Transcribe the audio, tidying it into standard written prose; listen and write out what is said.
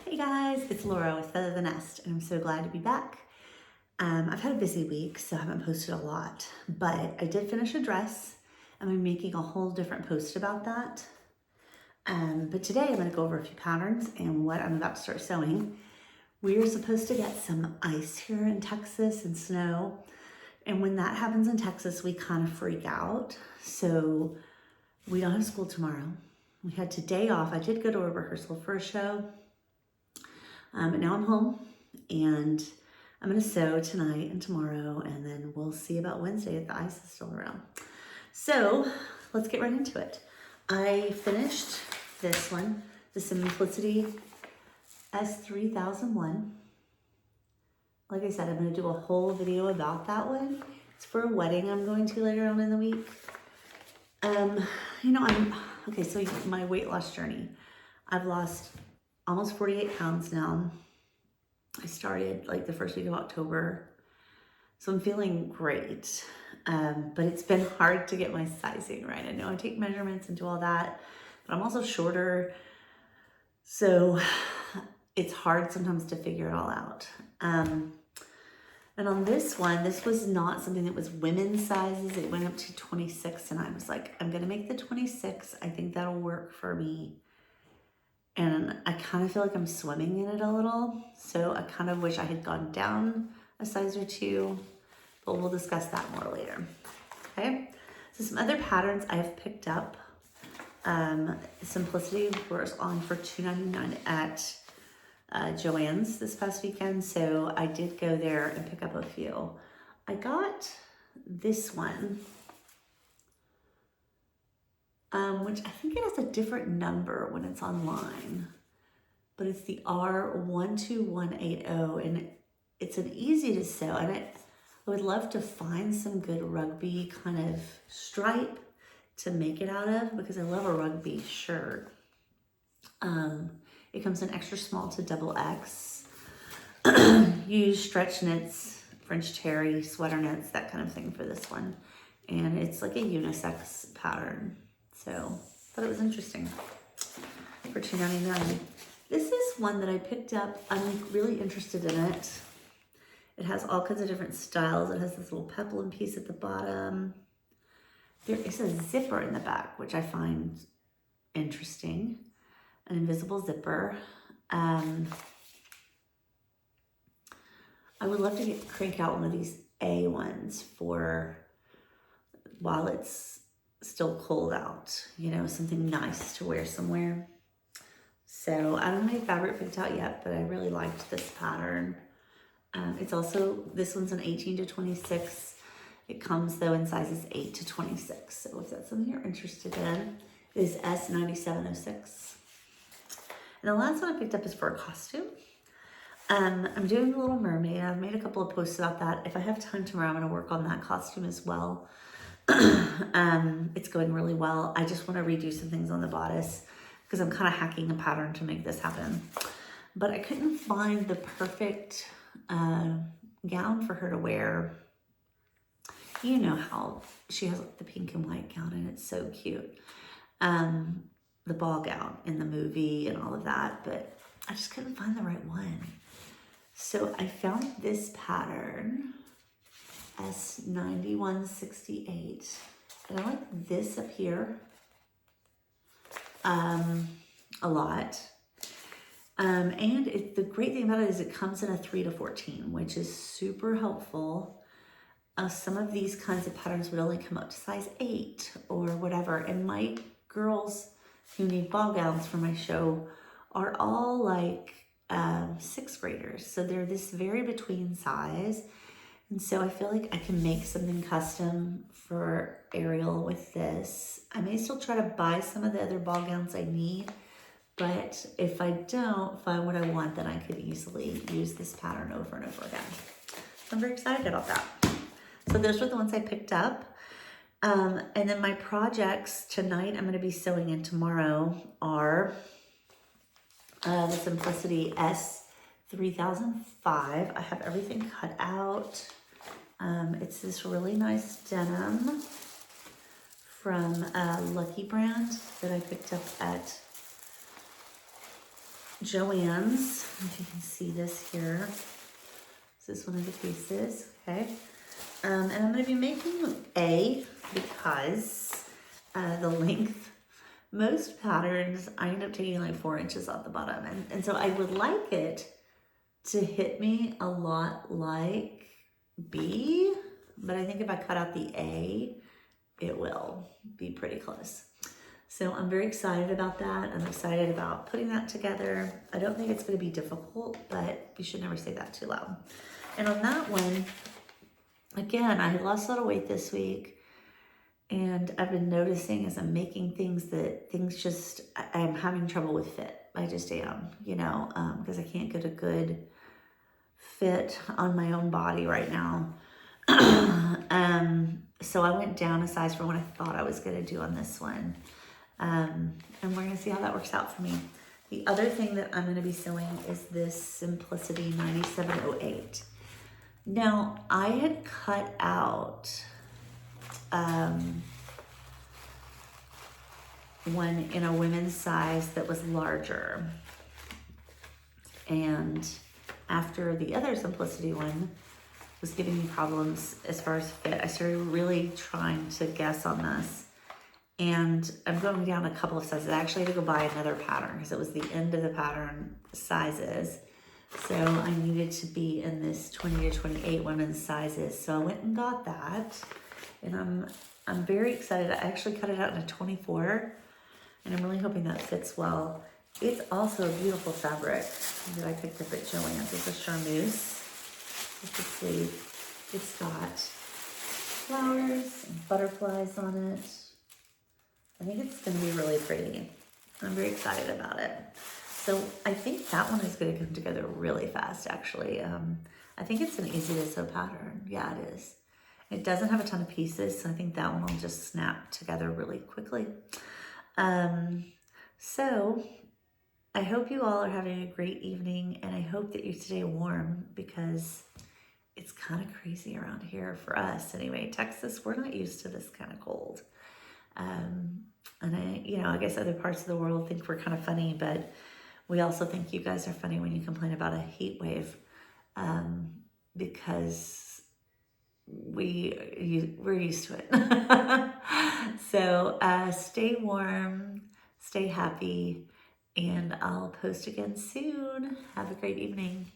Hey guys, it's Laura with Feather the Nest, and I'm so glad to be back. I've had a busy week, so I haven't posted a lot, but I did finish a dress, and I'm making a whole different post about that. But today I'm going to go over a few patterns and what I'm about to start sewing. We're supposed to get some ice here in Texas and snow, and when that happens in Texas, we kind of freak out. So we don't have school tomorrow. We had today off. I did go to a rehearsal for a show. But now I'm home and I'm gonna sew tonight and tomorrow, and then we'll see about Wednesday if the ice is still around. So let's get right into it. I finished this one, the Simplicity S3001. Like I said, I'm gonna do a whole video about that one. It's for a wedding I'm going to later on in the week. So my weight loss journey. I've lost almost 48 pounds now. I started like the first week of October, so I'm feeling great. But it's been hard to get my sizing right. I know I take measurements and do all that, but I'm also shorter, so it's hard sometimes to figure it all out. And on this one, this was not something that was women's sizes. It went up to 26, and I was like, I'm gonna make the 26. I think that'll work for me. And I kind of feel like I'm swimming in it a little. So I kind of wish I had gone down a size or two, but we'll discuss that more later. Okay, so some other patterns I have picked up. Simplicity was on for $2.99 at Joann's this past weekend. So I did go there and pick up a few. I got this one, which I think it has a different number when it's online, but it's the R12180, and it's an easy to sew, and I would love to find some good rugby kind of stripe to make it out of, because I love a rugby shirt. It comes in extra small to XXL. Use stretch knits, French terry, sweater knits, that kind of thing for this one, and it's like a unisex pattern. So I thought it was interesting for $2.99. This is one that I picked up. I'm really interested in it. It has all kinds of different styles. It has this little peplum piece at the bottom. There is a zipper in the back, which I find interesting. An invisible zipper. I would love to crank out one of these A ones for while it's still cold out, you know, something nice to wear somewhere. So I don't have any fabric picked out yet, but I really liked this pattern. It's also, this one's an 18 to 26. It comes though in sizes 8 to 26. So if that's something you're interested in, it is S9706. And the last one I picked up is for a costume. I'm doing The Little Mermaid. I've made a couple of posts about that. If I have time tomorrow, I'm gonna work on that costume as well. It's going really well. I just want to redo some things on the bodice because I'm kind of hacking a pattern to make this happen. But I couldn't find the perfect gown for her to wear. You know how she has the pink and white gown, and it's so cute. The ball gown in the movie and all of that, but I just couldn't find the right one. So I found this pattern, S9168, and I like this up here a lot. And the great thing about it is it comes in a 3 to 14, which is super helpful. Some of these kinds of patterns would only come up to size 8 or whatever, and my girls who need ball gowns for my show are all like 6th graders, so they're this very between size. And so I feel like I can make something custom for Ariel with this. I may still try to buy some of the other ball gowns I need, but if I don't find what I want, then I could easily use this pattern over and over again. So I'm very excited about that. So those were the ones I picked up. And then my projects tonight I'm gonna be sewing in tomorrow are the Simplicity S3005. I have everything cut out. It's this really nice denim from Lucky Brand that I picked up at Joann's, if you can see this here. This is one of the pieces, okay? And I'm gonna be making A because the length, most patterns, I end up taking like 4 inches off the bottom. And so I would like it to hit me a lot like B, but I think if I cut out the A, it will be pretty close. So I'm very excited about that. I'm excited about putting that together. I don't think it's gonna be difficult, but you should never say that too loud. And on that one, again, I had lost a lot of weight this week, and I've been noticing as I'm making things that things just, I'm having trouble with fit. I just am, you know, because I can't get a good fit on my own body right now. So I went down a size from what I thought I was gonna do on this one. And we're gonna see how that works out for me. The other thing that I'm gonna be sewing is this Simplicity 9708. Now, I had cut out one in a women's size that was larger. And after the other Simplicity one was giving me problems as far as fit, I started really trying to guess on this. And I'm going down a couple of sizes. I actually had to go buy another pattern because it was the end of the pattern sizes. So I needed to be in this 20 to 28 women's sizes. So I went and got that. And I'm very excited. I actually cut it out in a 24. And I'm really hoping that fits well. It's also a beautiful fabric that I picked up at Joann's. It's a charmeuse. With the sleeve. It's got flowers and butterflies on it. I think it's going to be really pretty. I'm very excited about it. So I think that one is going to come together really fast, actually. I think it's an easy to sew pattern. Yeah, it is. It doesn't have a ton of pieces, so I think that one will just snap together really quickly. So I hope you all are having a great evening, and I hope that you stay warm because it's kind of crazy around here for us. Anyway, Texas, we're not used to this kind of cold. And I guess other parts of the world think we're kind of funny, but we also think you guys are funny when you complain about a heat wave, because we're used to it. So stay warm, stay happy, and I'll post again soon. Have a great evening.